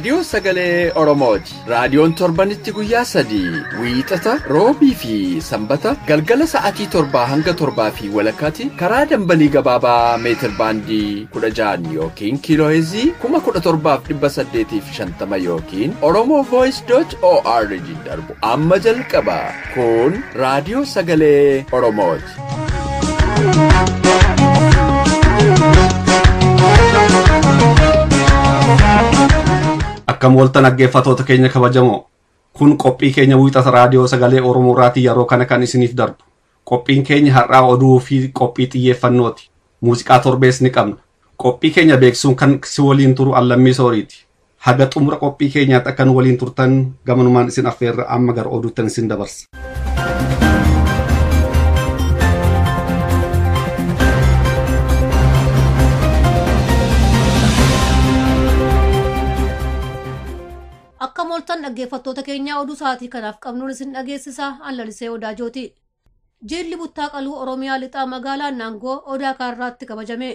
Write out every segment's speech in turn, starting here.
raadiyoo sagalee Oromooti. Raadiyoon torbanitti guyyaa 3 wiixata roobii fi sanbata galgala sa'aatii 7 hanga 7 fi walakkaatti karaa dambalii gabaabaa meetir baandii 16 yookiin kiilooheezii 17,850 yookiin oromovoice.org darbu amma jalqaba. Kun raadiyoo sagalee Oromooti. Akkam waltan dhaggeeffattoota keenya kabajamoo. Kun qophii keenya wiixata raadiyoo sagalee Oromoo irraatii yeroo kana kan isiniif darbu. Qophiin keenya har'aa oduu fi qophii xiyyeeffannooti. Muuziqaa torbees ni qabna. Qophii keenya beeksisuun kan si waliin turu Allammii Sooriiti. Haga xumura qophii keenyaatti akka nu waliin turtan gamanumaan isin affeerra amma gara oduuttan isin dabarsa. Akka moltan dhaggeeffattoota keenya oduu sa'aatii kanaaf qabnuun isin dhageessisa Allalisee Odaajooti. Jilli Buttaa Qaluu Oromiyaa lixaa magaalaa Naangoo Odaa Kaarraatti kabajame.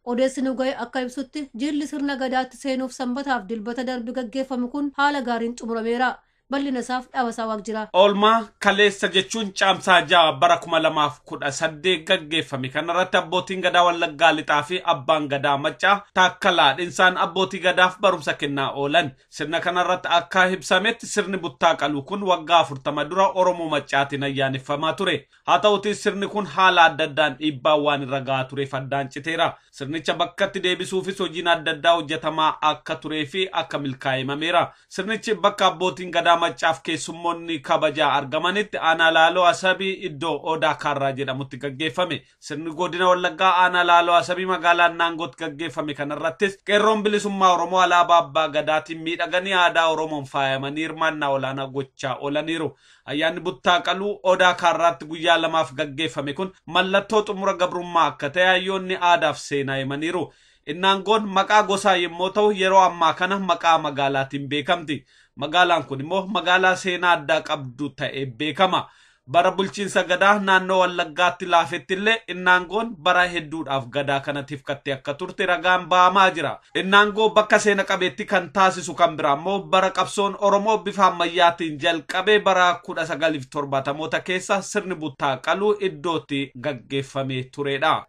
Odeessi nu ga'e akka ibsutti jilli sirna gadaatti seenuuf sanbataaf dilbata darbe gaggeeffame kun haala gaariin xumurameera. Bal'ina isaaf dhaabasaa waaq jira. Oolmaa kaleessa jechuun caamsaa 6 bara 2018 gaggeeffame kanarratti abbootiin gadaa Wallaggaa lixaa fi abbaan gadaa Maccaa Taakkalaa Dhinsaan abbootii gadaaf barumsa kennaa oolan. Sirna kanarratti akka ibsametti sirni Buttaa Qaluu kun waggaa 40 dura Oromoo Maccaatiin ayyaaneffamaa ture. Haa ta'uutii sirni kun haala adda addaan dhiibbaa waan irra gahaa tureef addaan citeera. Sirnicha bakkatti deebisuufis hojiin adda addaa hojjetamaa akka turee fi akka milkaa'eemameera. Sirnichi bakka abbootiin gadaa Maccaaf keessummoonni kabajaa argamanitti aanaa Laaloo Asabii iddoo Odaa Kaarraa jedhamutti gaggeeffame. Sirni godina Wallaggaa aanaa Laaloo Asabii magaalaa Naangootti gaggeeffame kanarrattis qeerroon bilisummaa Oromoo alaabaa abbaa gadaatiin miidhaganii aadaa Oromoon faayamanii hirmaannaa olaanaa gochaa oolaniiru. Ayyaanni Buttaa Qaluu Odaa Kaarraatti guyyaa 2 gaggeeffame kun mallattoo xumura gabrummaa akka ta'e hayyoonni aadaaf seenaa himaniiru. Naangoon maqaa gosaa yommuu ta'u yeroo ammaa kana maqaa magaalaatiin beekamti. Magaalaan kun immoo magaalaa seenaa addaa qabdu ta'ee beekama. Bara bulchiinsa gadaa naannoo Wallaggaatti laafetti illee Naangoon bara hedduudhaaf gadaa kanatiif kattee akka turte ragaan ba'amaa jira. Naangoo bakka seena qabeetti kan taasisu kan biraa immoo bara qabsoon Oromoo bifa ammayyaatiin jalqabee bara 1970moota keessa sirni Buttaa Qaluu iddootti gaggeeffamee turedha.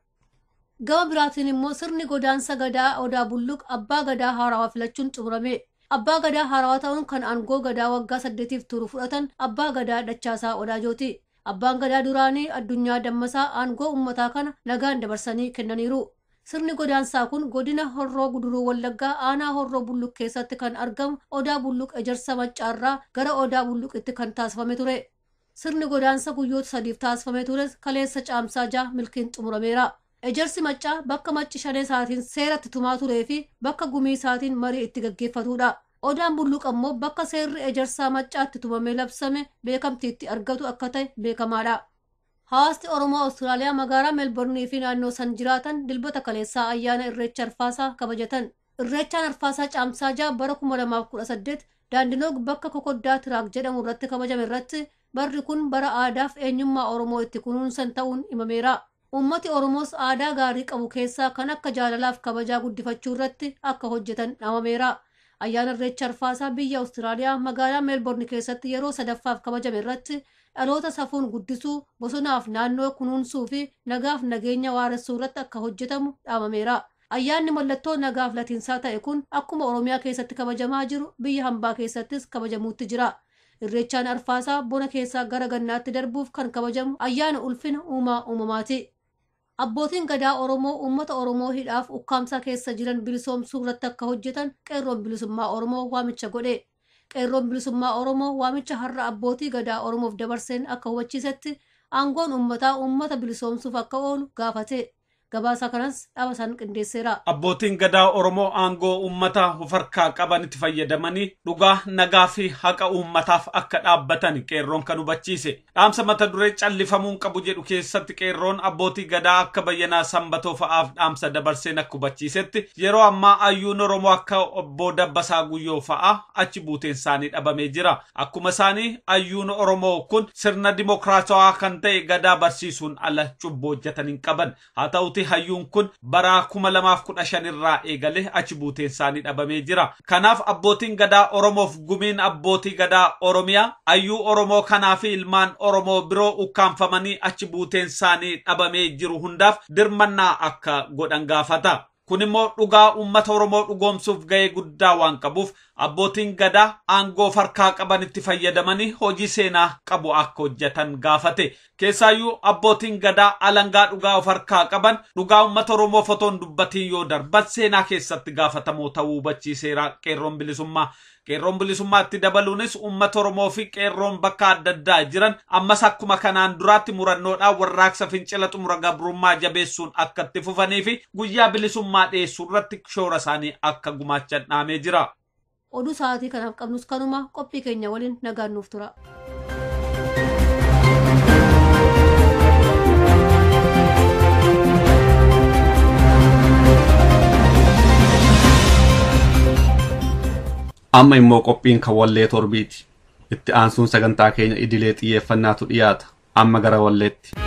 Gama biraatiin immoo sirni godaansa gadaa Odaa Bulluq abbaa gadaa haarawaa filachuun xumurame. Abbaa gadaa haarawaa ta'uun kan aangoo gadaa waggaa 8f turu fudhatan abbaa gadaa Dachaasaa Odaajooti. Abbaan gadaa duraanii Addunyaa Dammasaa aangoo uummataa kana nagaan dabarsanii kennaniiru. Sirni godaansaa kun godina Horroo Guduruu Wallaggaa aanaa Horroo Bulluq keessatti kan argamu Odaa Bulluq ejersa Maccaarraa gara Odaa Bulluqitti kan taasifame ture. Sirni godaansa guyyoota 3f taasifame tures kaleessa caamsaa 6 milkiin xumurameera. Ejersi Maccaa bakka Macci Shanee isaatiin seeratti tumaa turee fi bakka gumii isaatiin marii itti gaggeeffatudha. Odaan Bulluq ammoo bakka seerri ejersaa Maccaatti tumamee labsame beekamtiitti argatu akka ta'e beekamaadha. Hawaasni Oromoo Awustiraaliyaa magaalaa Meelbornii fi naannoo san jiraatan dilbata kaleessaa ayyaana Irreecha Arfaasaa kabajatan. Irreechaan Arfaasaa caamsaa 6 bara 2018 Daandinoog bakka Kokoddaa Tiraak jedhamu irratti kabajame irratti barri kun bara aadaaf eenyummaa Oromoo itti kunuunsan ta'uun himameera. Uummati Oromoos aadaa gaarii qabu keessaa kan akka jaalalaaf kabajaa guddifachuu irratti akka hojjetan dhamameera. Ayyaana Irreecha Arfaasaa biyya Awustiraaliyaa magaalaa Meelborni keessatti yeroo 3ffaaf kabajame irratti dhaloota safuun guddisuu, bosonaaf naannoo kunuunsuu fi nagaaf nageenya waaressuu irratti akka hojjetamu dhamameera. Ayyaanni mallattoo nagaaf latiinsaa ta'e kun akkuma Oromiyaa keessatti kabajamaa jiru biyya hambaa keessattis kabajamuutti jira. Irreechaan Arfaasaa bona keessaa gara gannaatti darbuuf kan kabajamu ayyaana ulfina uumamaati. Abbootiin gadaa Oromoo uummata Oromoo hidhaaf ukkaamsaa keessa jiran bilisoomsuu irratti akka hojjetan qeerroon bilisummaa Oromoo waamicha godhe. Qeerroon bilisummaa Oromoo waamicha har'a abbootii gadaa Oromoof dabarseen akka hubachiisetti aangoon uummataa uummata bilisoomsuuf akka oolu gaafate. Gabaasa kanas dhaabasaan qindeesseera. Abbootiin gadaa Oromoo aangoo uummataa harkaa qabanitti fayyadamanii dhugaa nagaa fi haqa uummataaf akka dhaabbatan qeerroon kan hubachiise. Dhaamsa mata duree callifamuun qabu jedhu keessatti qeerroon abbootii gadaa akka bayyanaa Sanbatoo fa'aaf dhaamsa dabarseen akka hubachiisetti yeroo ammaa ayyuun Oromoo akka obbo Dabbasaa Guyyoo fa'aa achi buuteen isaanii dhabamee jira. Akkuma isaanii ayyuun Oromoo kun sirna dimokiraatawaa kan ta'e gadaa barsiisuun ala cubboo hojjetan hin qaban. Haa ta'uutii Oromooti hayyuun kun bara 2015 irraa eegale achi buuteen isaanii dhabamee jira. Kanaaf abbootiin gadaa Oromoof gumiin abbootii gadaa Oromiyaa hayyuu Oromoo kanaa fi ilmaan Oromoo biroo ukkaanfamanii achi buuteen isaanii dhabamee jiru hundaaf dirmannaa akka godhan gaafata. Kun immoo dhugaa uummata Oromoo dhugoomsuuf ga'ee guddaa waan qabuuf abbootiin gadaa aangoo harkaa qabanitti fayyadamanii hojii seenaa qabu akka hojjetan gaafate. Keessaayyuu abbootiin gadaa alangaa dhugaa of harkaa qaban dhugaa uummata Oromoo fotoon dubbatiin yoo darban seenaa keessatti gaafatamoo ta'uu hubachiiseera qeerroon bilisummaa. Qeerroon bilisummaatti dabaluunis uummata Oromoo fi qeerroon bakka adda addaa jiran ammas akkuma kanaan duraatti murannoodhaan warraaqsa fincila xumura gabrummaa jabeessuun akka itti fufanii fi guyyaa bilisummaa dhiyeessuu irratti shoora isaanii akka gumaachan dhaamee jira. Oduu sa'aatii kanaaf qabnus kanuma qophii keenya waliin nagaan nuuf tura. Amma immoo qophiin kan wallee torbiiti. Itti aansuun sagantaa keenya idilee xiyyeeffannaatu dhiyaata. Amma gara walleetti.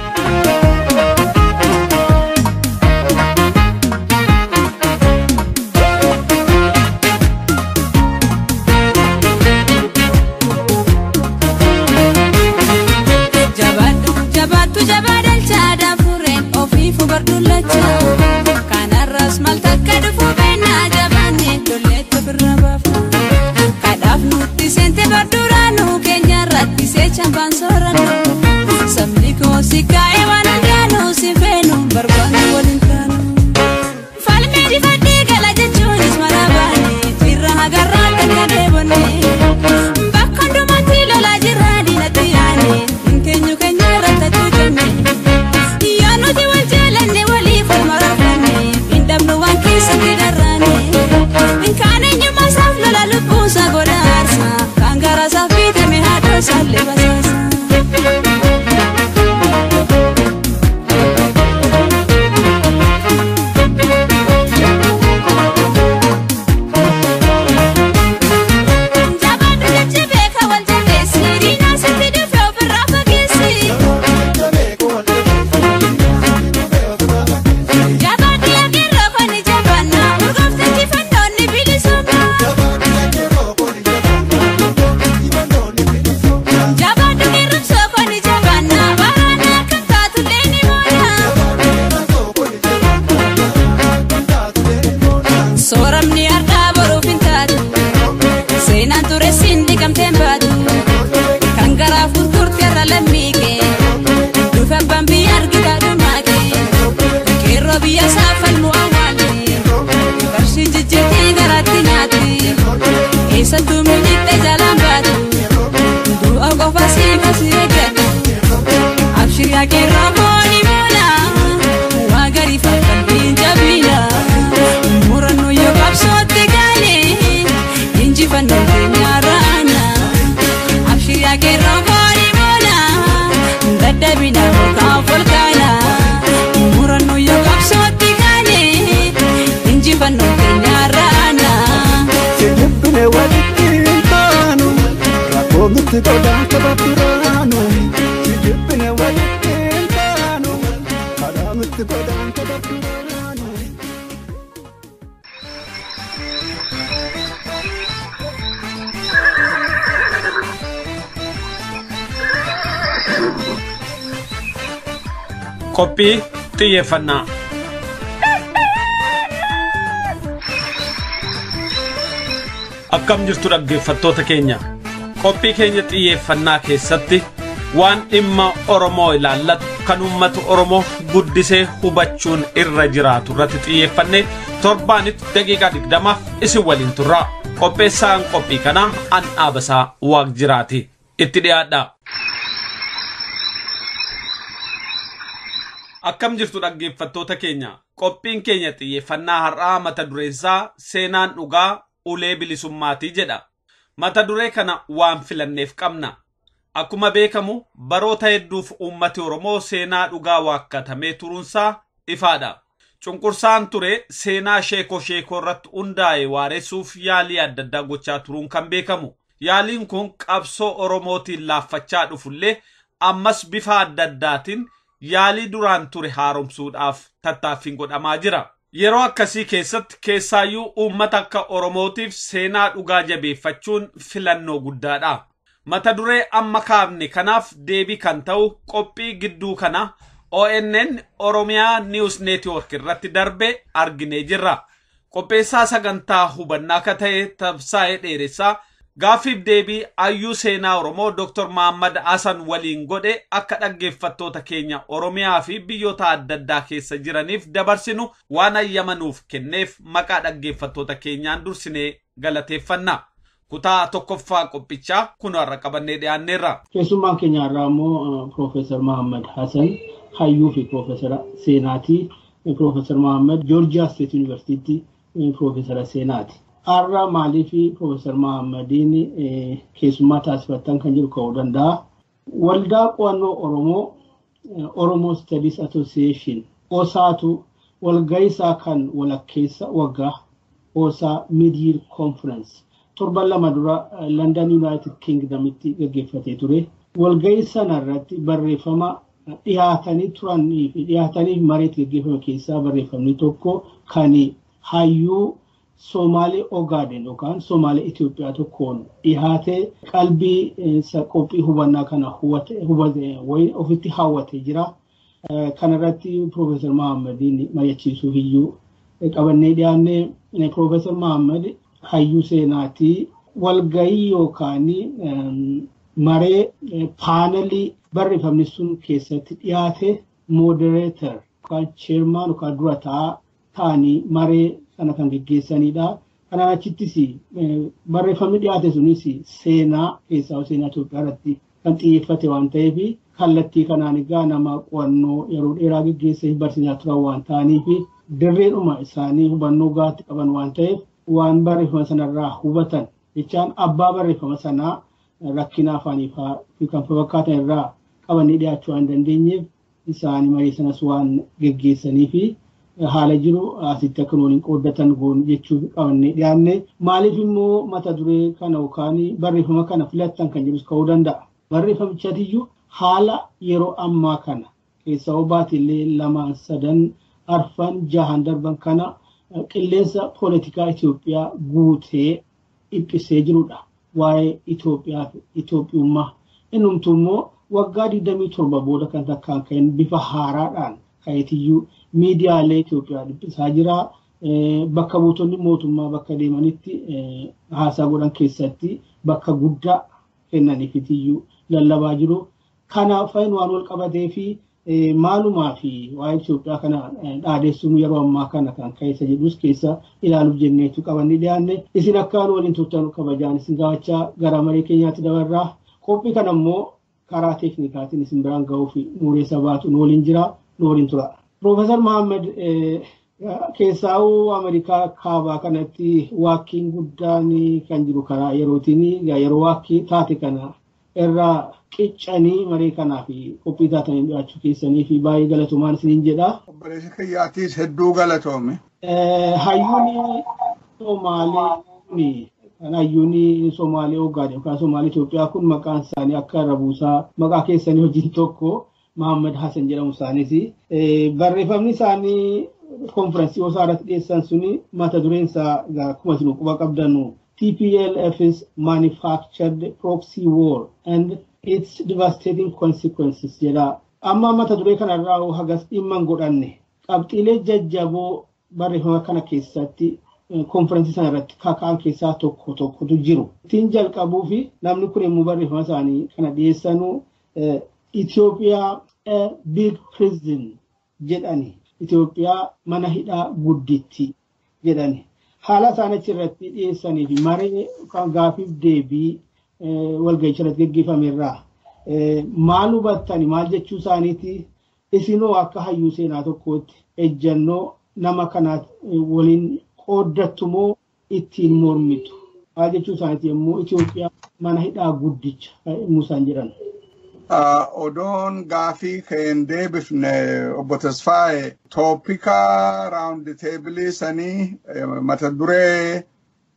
Qophii xiyyeeffannaa. Akkam jirtu dhaggeeffattoota keenya. Qophii keenya xiyyeeffannaa keessatti waan dhimma Oromoo ilaallatu kan uummata Oromoo guddisee hubachuun irra jiraatu irratti xiyyeeffannee torbaanitti daqiiqaa 20 isin waliin turra. Qopheessaan qophii kanaa an Dhaabasaa Waaqjiraati. Itti dhiyaadha. Akkam jirtu dhaggeeffattoota keenya. Qophiin keenya xiyyeeffannaa har'aa mata dureensaa seenaan dhugaa ulee bilisummaatii jedha. Mata duree kana waan filanneef qabna. Akkuma beekamu baroota hedduuf uummati Oromoo seenaa dhugaa waakkatamee turuunsaa ifaadha. Cunqursaan ture seenaa sheekoo irratti hundaa'e waaressuuf yaalii adda addaa gochaa turuun kan beekamu. Yaaliin kun qabsoo Oromootiin laaffachaa dhufullee ammas bifa adda addaatiin yaalii duraan ture haaromsuudhaaf tattaaffiin godhamaa jira. Yeroo akkasii keessatti keessaayyuu uummata akka Oromootiif seenaa dhugaa jabeeffachuun filannoo guddaadha. Mata duree amma kaafne kanaaf deebii kan ta'u qophii gidduu kana ONN Oromiyaa News Network irratti darbe arginee jirra. Qopheessaa sagantaa hubannaa akka ta'e Tabsaa'ee Dheeressaa gaaffiif deebii hayyuu seenaa Oromoo Dr. Muhammad Hasan waliin godhe akka dhaggeeffattoota keenya Oromiyaa fi biyyoota adda addaa keessa jiraniif dabarsinu waan ayyamanuuf kenneef maqaa dhaggeeffattoota keenyaan dursinee galateeffanna. Kutaa tokkoffaa qophichaa kun har'a qabannee dhiyaanneerra. Keessummaan keenya irraa immoo Profeesar Muhammad Hasan hayyuu fi Profeesara seenaati. Profeesar Muhammad Georgia State University Profeesara seenaati. Har'a maaliif Profeesar Muhammadin keessummaa taasifatan kan jiru ka'uu danda'a. Waldaa qo'annoo Oromoo Oromo Studies Association OSAatu walga'iisaa kan walakkeessa waggaa OSA Mid-Year Conference torban lama dura London United Kingdomitti gaggeeffatee ture. Walga'ii sanarratti barreeffama dhiyaatanii mareetti gaggeeffame keessaa barreeffamni tokko kan hayyuu Somali Ogaden yookaan Somali Itoophiyaa tokkoon dhiyaatee qalbii qophii hubannaa kana ofitti hawwatee jira. Kanarratti Profeesar Muhammadin mari'achiisuuf iyyuu qabannee dhiyaanne. Profeesar Muhammad hayyuu seenaatii walga'ii yookaan maree paanelii barreeffamni sun keessatti dhiyaate moderator yookaan chairman yookaan dura ta'anii maree kana kan gaggeessanidha. Kanaan achittis barreeffamni dhiyaate sunis seenaa keessaa seenaa Itoophiyaa irratti kan xiyyeeffate waan ta'eef kallattii kanaan egaa nama qo'annoo yeroo dheeraa gaggeessee barsiisaa turan waan ta'aniif dirreedhuma isaanii hubannoo gaatti qaban waan ta'eef waan barreeffama sanarraa hubatan jechaan abbaa barreeffama sanaa rakkina afaanii fi kan fakkaatan irraa qabanii dhiyaachuu waan dandeenyeef isaanii marii sanas waan gaggeessanii fi haala jiru asitti akka waliin qooddatan goon jechuu qabannee dhiyaanne. Maaliif immoo mata duree kana yookaan barreeffama kana filattan kan jirus ka'uu danda'a. Barreeffamichatiyyuu haala yeroo ammaa kana keessaa baatiilee 2, 3, 4, 6 darban kana qilleensa poolitikaa Itoophiyaa guutee dhiphisee jirudha. Waa'ee Itoophiyaa fi Itoophiyummaa. Innumtuu immoo waggaa 27 booda kan takkaan ka'een bifa haaraadhaan ka'eetiyyuu miidiyaalee Itoophiyaa dhiphisaa jira. Bakka buutonni mootummaa bakka deemanitti haasaa godhan keessatti bakka guddaa kennaniifitiyyuu lallabaa jiru. Kanaaf waan wal qabatee fi maalumaa fi waa'ee Itoophiyaa kana dhaadessuun yeroo ammaa kana kan keessa jedhus keessa ilaaluuf jenneetu qabannee dhiyaanne. Isin akkaan waliin turtan kabajaan isin gaafachaa gara marii keenyaatti dabarraa. Qophii kana immoo karaa teeknikaatiin isin biraan ga'uu fi muureessa baatu nu waliin jira, nu waliin tura. Profeesar Muhammad keessaa'uu Ameerikaa kaabaa kanatti waakkiin guddaan kan jiru karaa yerootiin yeroo waakkii taate kana irraa qiccanii marii kanaa fi qophii taatanii dhiyaachuu keessanii fi baay'ee galatomaan isiniin jedha. Obboleessi Kiyyaatiis hedduu galatoome. Hayyuun Somaalee hayyuun Somaalee Ogaden yookaan Somaalee Itoophiyaa kun maqaan isaanii akka rabuusaa maqaa keessanii hojiin tokko Muhammad Hasan jedhamu isaaniis. Barreeffamni isaanii konferensii osaa irratti dhiyeessan suni mata dureen isaa akkuma isin quba qabdanu TPLF's manufactured proxy war and its devastating consequences jedha. Amma mata duree kanarraa hagas dhimma hin godhanne qabxiilee jajjaboo barreeffama kana keessatti konferensii sana irratti kaka'an keessaa tokkotu jiru. Ittiin jalqabuu fi namni kun immoo barreeffama isaanii kana dhiyeessanu Ethiopia a big prison jedhani. Ethiopia mana hidhaa gudditti jedhani. Haala isaanii irratti dhiyeessanii fi maree gaafiif deebii walga'icha irratti gaggeeffame irraa maal hubattani maal jechuu isaaniiti isinoo akka hayyuu seenaa tokkootti ejjannoo nama kanaa waliin qooddattumoo ittiin mormitu maal jechuu isaaniiti immoo Itoophiyaa mana hidhaa guddicha Musaan jedhan. Odoon gaafii keen deebifne obbo Tasfaayee toopika round table sanii mata duree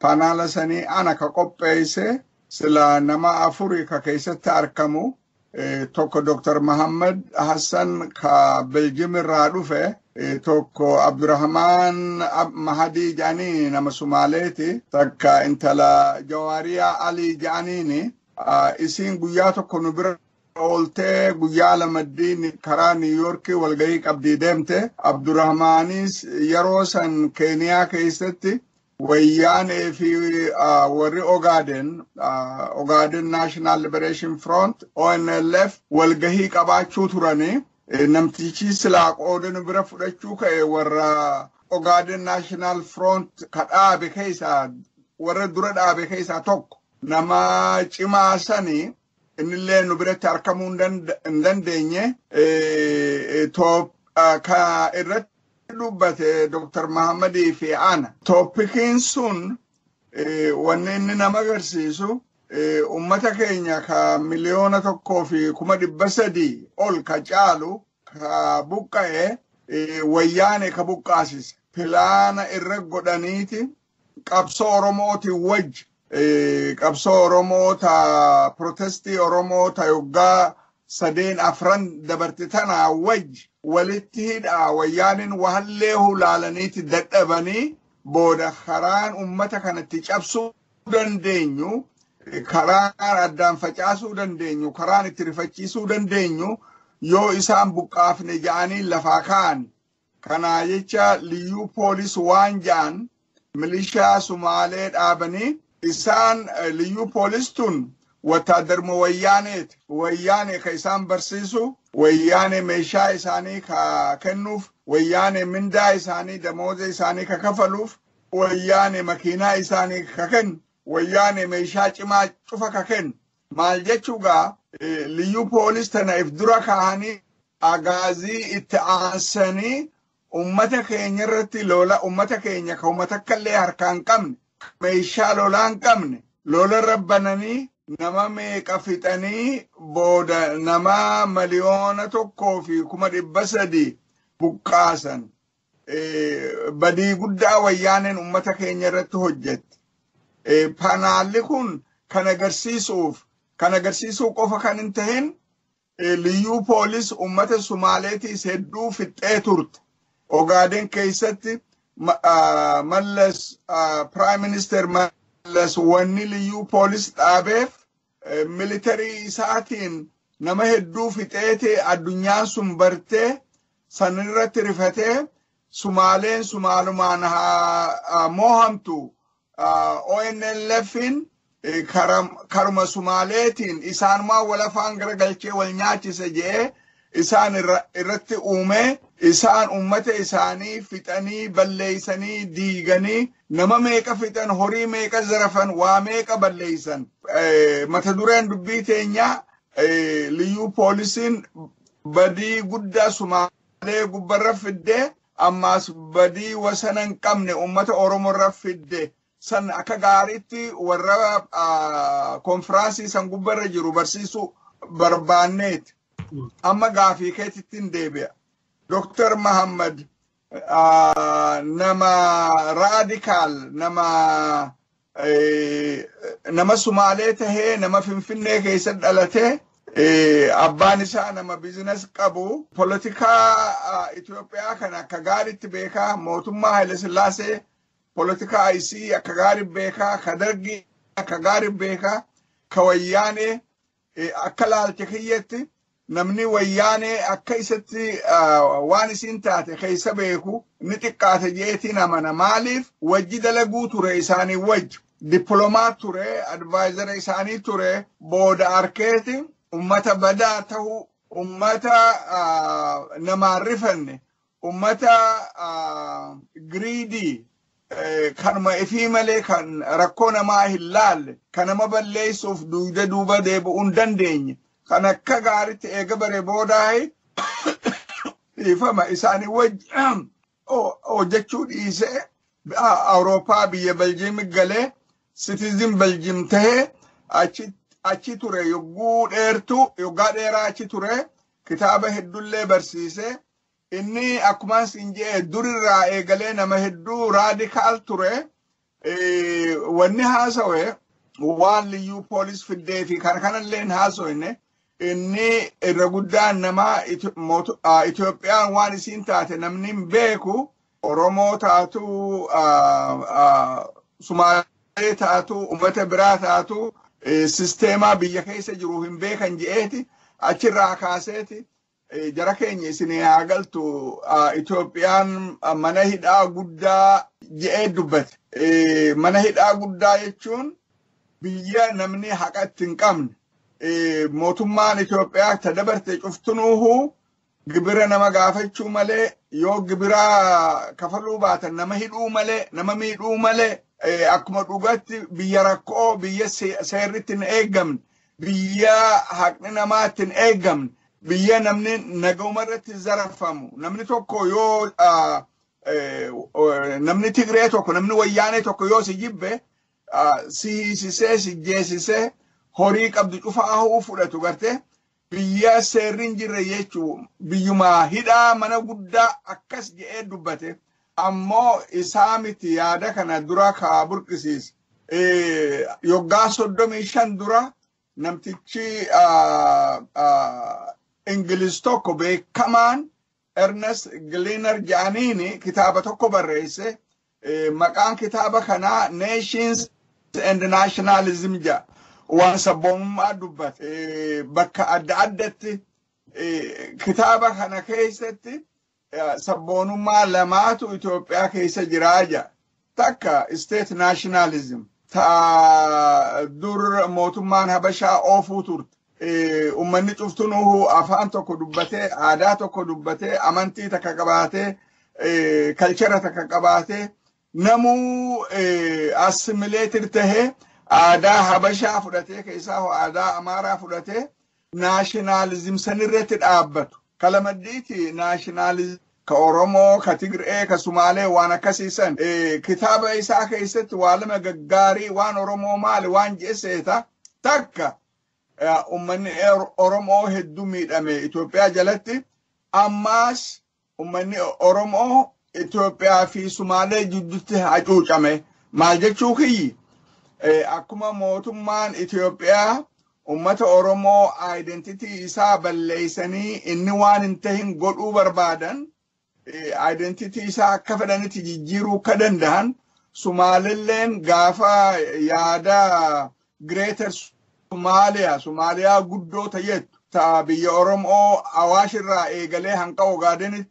paanaala sanii ana ka qopheesse sila nama afuri ka keessatti argamu tokko Dr. Muhammad Hassan ka Belgium irraa dhufe tokko Abdurrahman Mahadi jaanii nama Sumaaleeti takka intala Jawariya Ali jaaniini isiin guyyaa tokko nu bira oolte guyyaa lamaddiin karaa New York walgahii qabdii deemte Abdurrahmanis yeroo san Keeniyaa keessatti wayyaanee fi warri Ogaden National Liberation Front ONLF walgahii qabaachuu turani namtichi silaa qoodan bira fudhachuu ka'e warra Ogaden National Front kadhaabe keessa warra dura dhaabe keessa tokko nama cimaa sani innillee nu biratti argamuu hin dandeenye ka irratti dubbate Dr. Muhammadi fi ana toppikiin sun wanni inni nama agarsiisu ummata keenya ka miliyoona 1.3 ol ka caalu ka buqqa'e wayyaane ka buqqaasise pilaana irra godhaniiti qabsoo Oromooti wajji qabsoo Oromoota protestii Oromoota yoggaa 3-4 dabarte tana wajji walitti hidhaa wayyaanin wahallee hulaalaniiti dadhabanii booda karaan ummata kanatti cabsuu dandeenyu karaan addaan facaasuu dandeenyu karaan itti rifachiisuu dandeenyu yoo isaan buqqaafne ja'anii lafaa ka'an kanaa jecha liyyuu poolis waan ja'an milishaa Sumaalee dhaabanii isaan liyyuu poolis tun wataaddarma wayyaaneeti wayyaane ka isaan barsiisu wayyaane meeshaa isaanii ka kennuuf wayyaane mindaa isaanii damooza isaanii ka kafaluuf wayyaane makiinaa isaanii ka kennu wayyaane meeshaa cimaa cufa ka kennu maal jechuugaa liyyuu poolis tana if dura kaahanii agaazii itti aansanii ummata keenya irratti lola ummata keenya ka ummatakallee harkaan qabne meeshaa lolaan qabne lola rabbananii nama meeqa fixanii booda nama miliyoona 1.3 buqqaasan badii guddaa wayyaaneen ummata keenya irratti hojjette panaalli kun kan agarsiisuu qofa kan hin tahin liyyuu poolis ummata Sumaaleetiis hedduu fixxee turte Ogaaden keessatti Mallas Prime Minister Mallas wanni liyyuu poolis dhaabeef militarii isaatiin nama hedduu fixeete addunyaan sun bartee sanirratti rifatee Sumaaleen Sumaalumaan moohamtu ONLFin karuma Sumaaleetiin isaanumaa walafaan garagalchee wal nyaachise jee isaan irratti uume isaan ummata isaanii fixanii balleeysanii diiganii nama meeqa fixan horii meeqa zarafan waa meeqa balleeysan mata dureen dubbii teenya liyyuu poolisiin badii guddaa Sumaalee gubbarra fidde ammaas badii wasana hin qabne ummata Oromoorra fidde san akka gaariitti warra konfiraansii san gubbarra jiru barsiisuu barbaanneeti amma gaafii keetittiin deebi'a Dr. Muhammad nama radical nama Sumaalee tahee nama Finfinnee keessa dhalate abbaan isaa nama business qabu politikaa Itoophiyaa kana akka gaariitti beekaa mootummaa Haile Sillaasee politikaa isii akka gaariitti beekaa ka dargii akka gaariitti beekaa ka wayyaanee akka laalcha kiyyetti namni wayyaanee akka isatti waan isiin taate keessa beeku ni xiqqaate jeetiin amana maaliif wajji dalaguu ture isaanii wajji dippiloomaat ture advaayizara isaanii ture booda arkeeti ummata badaa ta'u ummata namaan rifanne ummata greedy kanuma ifii malee kan rakkoo namaa hin laalle kan nama balleessuuf duuba deebi'uu hin dandeenye kan akka gaariitti eega bare boodaayi ifama isaanii wajji hojjechuu dhiisee Awurooppaa biyya Beljiim galee citizen Beljiim tahee achi ture yoggaa dheeraa achi ture kitaaba heddullee barsiise inni akkuma isin jee durirraa eegalee nama hedduu raadikaal ture wanni haasawe waan liyyuu poolis fiddee fi kanallee hin haasawne inni irra guddaan nama Itoophiyaan waan isiin taate namni hin beeku Oromoo taatu Sumaalee taatu ummata biraa taatu sisteemaa biyya keessa jiru hin beekan je'eeti achirraa kaaseeti jara keenya isin haa galtu Itoophiyaan mana hidhaa guddaa je'ee dubbate. Mana hidhaa guddaa jechuun biyya namni haqa itti hin qabne. Mootummaan Itoophiyaa ta dabarte cuftunuuhu gibira nama gaafachuu malee yoo gibira kafaluu baatan nama hidhuu malee nama miidhuu malee akkuma dhugatti biyya rakkoo biyya seerritti hin eeggamne biyya haqni namaatti hin eeggamne biyya namni naguma irratti zarafamu namni tokko yoo namni Tigree tokko namni Wayyaanee tokko yoo si jibbe si hiisisee si jeesisee horii qabdu cufaa fudhatu garte biyya seerri hin jirre jechuu biyyuma hidhaa mana guddaa akkas je'ee dubbate ammoo isaa miti yaada kana dura kaa burqisiise yoggaa 35 dura namtichi Ingiliz tokko beekamaan Ernest Gleaner jedhaniini kitaaba tokko barreesse maqaan kitaaba kanaa Nations and Nationalism jedha waan sabboonummaa dubbate bakka adda addatti kitaaba kana keessatti sabboonummaa lamaatu Itoophiyaa keessa jiraa jedha takka state nationalism ta dur mootummaan Habashaa oofuu turte ummanni cuftunuhu afaan tokko dubbatee aadaa tokko dubbatee amantii takka qabaatee kalchara takka qabaatee namuu assimileetir tahee aadaa Habashaa fudhatee keessaa aadaa Amaaraa fudhatee naashinaalizim sanirratti dhaabbatu kalamaddiiti naashinaalizim ka Oromoo ka Tigree ka Sumaalee waan akkasiisan kitaaba isaa keessatti waa lama gaggaarii waan Oromoo maali waan jeesseeta takka ummanni Oromoo hedduu miidhame Itoophiyaa jalatti ammaas ummanni Oromoo Itoophiyaa fi Sumaalee jidduutti hacuucame maal jechuu kiyyi akkuma mootummaan Itoophiyaa ummata Oromoo identity isaa balleeysanii inni waan hin tahin godhuu barbaadan identity isaa akka fedhanitti jijjiiruu ka danda'an Sumaalilleen gaafa yaada Greater Somaaliyaa guddoo tayyettu ta biyya Oromoo Awaashirraa eegalee hanqa Ogaadenitti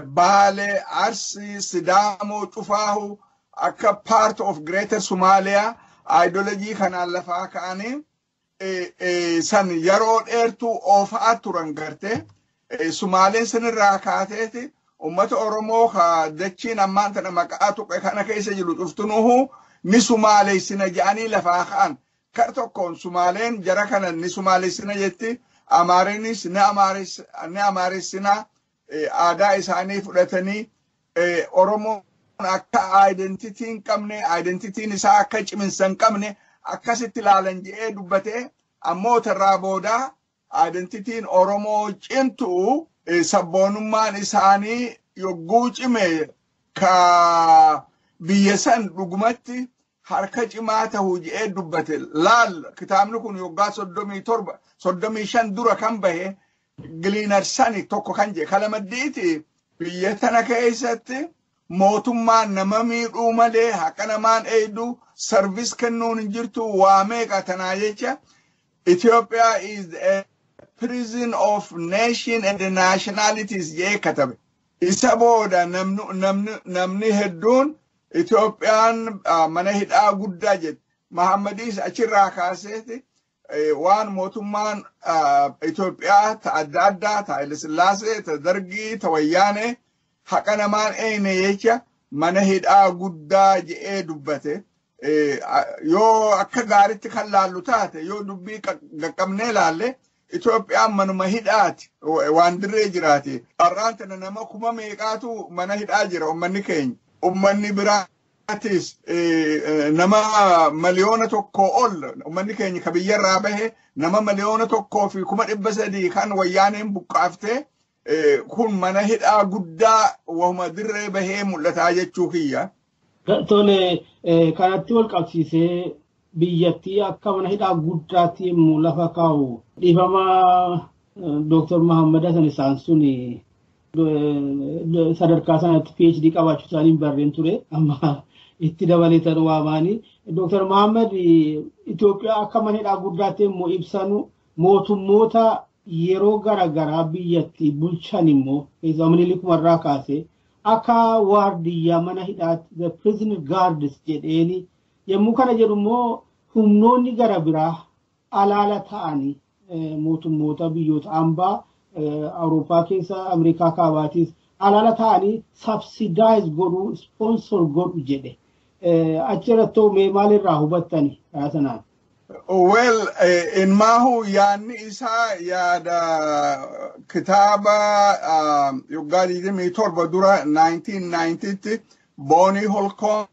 Baale Arsii Sidaamoo Cufaahu akka part of Greater Somalia ideology kanaan lafaa ka'anii san yeroo dheertuu oofaa turan garte Sumaaleen sanirraa kaateeti ummata Oromoo ka dachiin ammaan tana maqaa tuqe kana keessa jiru cuftunuhu ni Sumaaleessina jedhanii lafaa ka'an kar tokkoon Sumaaleen jara kana ni Sumaaleessina jetti Amaarinis ni Amaaressina aadaa isaanii fudhatanii Oromoo akka identity hin qabne identityin isaa akka ciminsa hin qabne akkasitti ilaalan je'ee dubbate ammoo tarraa booda identityin Oromoo cimtu sabboonummaan isaanii yogguu cime ka biyya san dhugumatti harka cimaa ta'uu je'ee dubbate laal kitaabni kun yoggaa 35 dura kan bahe Gleaner sani tokko kan je kalamaddiiti biyya tana keessatti mootummaan nama miidhuu malee haqa namaan eeydu service kennuun hin jirtu waa meeqa tanaa jecha Ethiopia is a prison of nation and nationalities jee katabe isa booda namni hedduun Ethiopiyaan mana hidhaa guddaa jedhe Mahammadiis achirraa kaaseeti waan mootummaan Itoophiyaa ta adda addaa ta Haile Sillaasee ta Dargii ta Wayyaanee haqa namaan eeyne jecha mana hidhaa guddaa je'ee dubbate yoo akka gaaritti kan laallu taate yoo dubbii qaqqabnee laalle Itoophiyaan manuma hidhaati waan dirree jiraate har'aan tana nama kuma meeqaatu mana hidhaa jira ummanni keenya ummanni biraatis nama miliyoona tokko ol ummanni keenya ka biyyarraa bahe nama miliyoona tokkoo fi 300 kan Wayyaaneen buqqaaftee kun mana hidhaa guddaa wahuma dirree bahee mul'ataa jechuu kiyya. Tole kanatti wal qabsiisee biyyattii akka mana hidhaa guddaatti immoo lafa kaa'u dhiifama Dr. Muhammad Hassan isaan suni sadarkaa sanatti PhD qabaachuu isaanii barreen ture amma itti dabaletan waamaanii Dr. Muhammad Itoophiyaa akka mana hidhaa guddaatti immoo ibsanu mootummoota yeroo garagaraa biyyatti bulchan immoo zamanii kumarraa kaase akka waardiyyaa mana hidhaatti the prisoner guards jedheeni yommuu kana jedhu immoo humnoonni gara biraa alaala ta'anii mootummoota biyyoota ambaa Awurooppaa keessa Ameerikaa kaabaatis alaala ta'anii subsidize godhu sponsor godhu jedhe achirrattoo mee maalirraa hubattani sanaan. Well, in Mahu yani isa yada kitaba yugadi dimi torba dura 1990 Bonnie Holcomb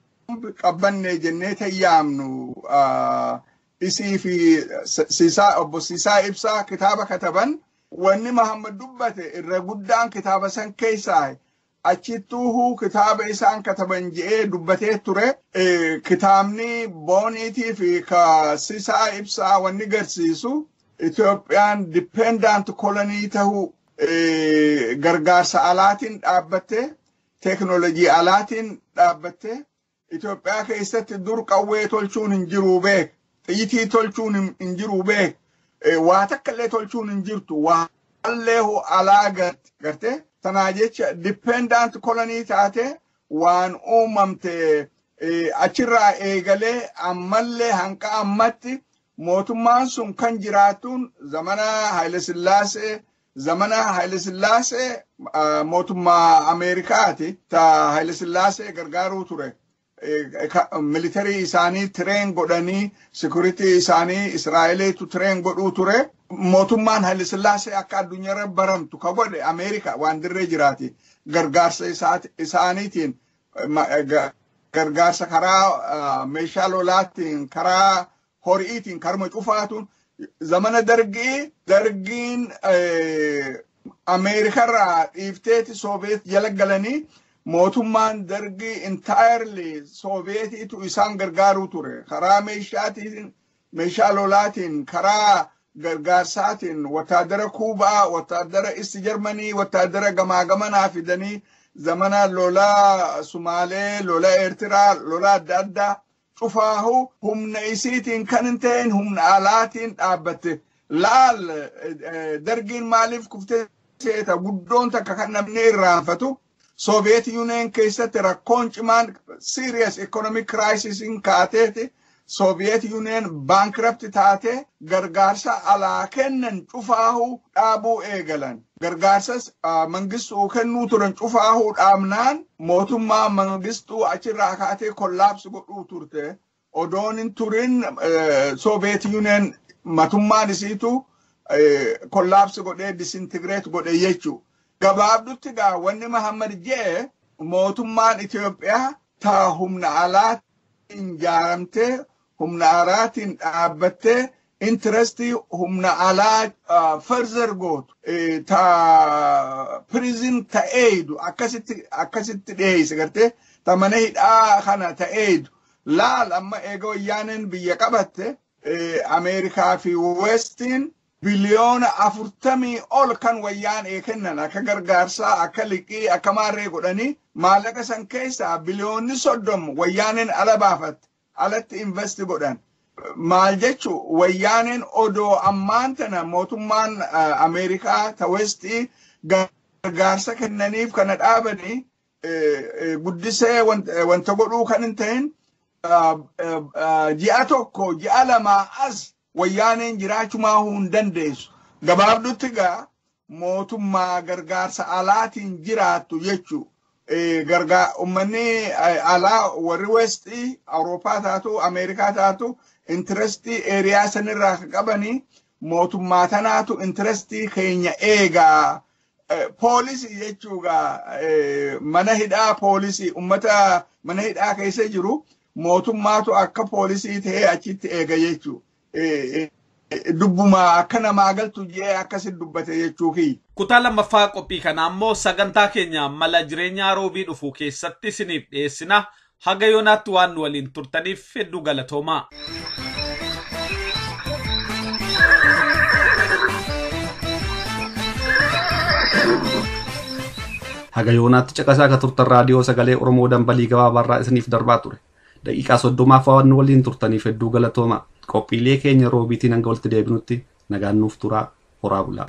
qabanne jenneta yamnu isi fi sisa ibsa kitaba kataban wanni Muhammad dubbate irra guddaan kitaba san keessa achittuhu kitaba isaan kataban jee dubbatee ture kitaabni Bonniitii fi ka sisa ibsa wanni garsiisu Ethiopian dependent colony tahu gargaarsa alaatiin dhaabbatte teknolojii alaatiin dhaabbatte Itoophiyaa keessatti dur qawwee tolchuun hin jiru beek xiyyitii tolchuun hin jiru beek waa takkallee tolchuun hin jirtu waallee alaa garte tanaa jecha dependent colony taate waan uumamte achirraa eegalee ammallee hanqa ammatti mootummaan sun kan jiraatuun zamana Haile Sillaasee mootummaa Ameerikaati ta Haile Sillaasee gargaaruu ture military isaanii train godhanii security isaanii Israa'eeliitu train godhuu ture mootummaan Haile Sillaasee akka addunyaarra baramtu ka godhe Ameerika waan dirree jiraati gargaarsa isaaniitiin gargaarsa karaa meeshaa lolaatiin karaa horiitiin karma cufaatuun zamana dargiin Ameerikarraa dhiifteeti Sooviyeet jala galanii mootummaan dargii entirely Sooviyeetiitu isaan gargaaruu ture karaa meeshaa lolaatiin karaa gargaarsaatiin wataadara Kuubaa wataadara East Germany wataadara gamaa fidanii zamana lola Sumaalee lola Eertiraa lola adda addaa cufaahu humna isiitiin kan hin ta'in humna alaatiin dhaabbatte laal dargiin maaliif kuftee seeta guddoon takka kan namni irraanfatu Soviet Union keessatti rakkoon cimaan serious economic crisis in kaateeti Soviet Union bankrupt taate gargaarsa alaa kennan cufaahu dhaabuu eegalan gargaarsas mangistuu kennuu turan cufaahu dhaabnaan mootummaa mangistuu achirraa kaatee kollaapsi godhuu turte odoonin turin Soviet Union matummaan isiitu kollaapsi godhee disintegrate godhe jechuu gabaabdutti gaa wanni Muhammad jee mootummaan Itoophiyaa taa humna alaatiin ijaaramtee humna alaatiin dhaabbattee interestii humna alaa further gootu taa prison ta'eedu akkasitti dhiyeesse gartee ta mana hidhaa kana ta'eedu laal amma eega wayyaaneen biyya qabatte Ameerikaa fi Westiin biliyoona 40 ol kan wayyaan kennan akka gargaarsaa akka liqii akka maarree godhanii maallaqa san keessaa biliyoonni 30 wayyaaneen ala baafatte alatti invest godhan maal jechu wayyaaneen odoo ammaan tana mootummaan Ameerikaa ta Westii gargaarsa kennaniif kana dhaabanii guddisee wanta godhuu kan hin ta'in ji'a tokko ji'a lamaa as wayyaaneen jiraachumaa hin dandeessu gabaabdutti gaa mootummaa gargaarsa alaatiin jiraattu jechuu ummanni alaa warri Westii Awurooppaa taatu Ameerikaa taatu interestii eeriyaa sanirraa qabanii mootummaa tanaatu interestii keenya eegaa poolisii jechuugaa mana hidhaa poolisii ummata mana hidhaa keessa jiru mootummaatu akka poolisii ta'ee achitti eega jechuu dubbuma akka namaa galtu jee akkasit dubbate jechuu kiyya. Kutaa lammaffaa qophii kana ammoo sagantaa keenya mala jireenyaa roobii dhufu keessatti isiniif dhiyeessina haga yoonaatti waan nu waliin turtaniif hedduu galatoomaa. Haga yoonaatti caqasaa akka turtan raadiyoo sagalee Oromoo dambalii gabaabarraa isiniif darbaa ture. Daqiiqaa 30 waan waliin turtaniif hedduu galatooma. Qophiilee keenya roobiitiin hanga walitti deebinutti nagaan nuuf turaa horaa bulaa.